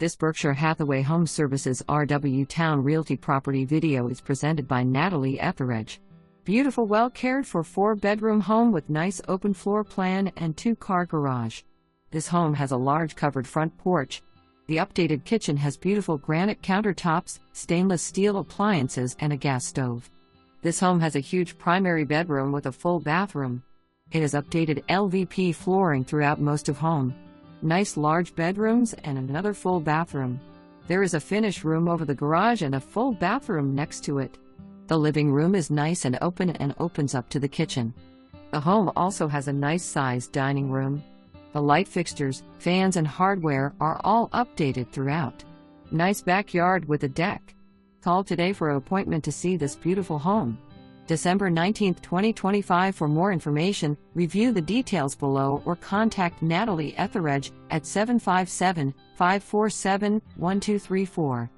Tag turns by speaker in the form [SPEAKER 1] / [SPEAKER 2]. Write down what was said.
[SPEAKER 1] This Berkshire Hathaway HomeServices RW Towne Realty property video is presented by Natalie Etheridge. Beautiful, well-cared-for 4-bedroom home with nice open floor plan and 2-car garage. This home has a large covered front porch. The updated kitchen has beautiful granite countertops, stainless steel appliances, and a gas stove. This home has a huge primary bedroom with a full bathroom. It has updated LVP flooring throughout most of home. Nice large bedrooms and another full bathroom. There is a finished room over the garage and a full bathroom next to it. The living room is nice and open and opens up to the kitchen. The home also has a nice-sized dining room. The light fixtures, fans, and hardware are all updated throughout. Nice backyard with a deck. Call today for an appointment to see this beautiful home. December 19, 2025. For more information, review the details below or contact Natalie Etheridge at 757-547-1234.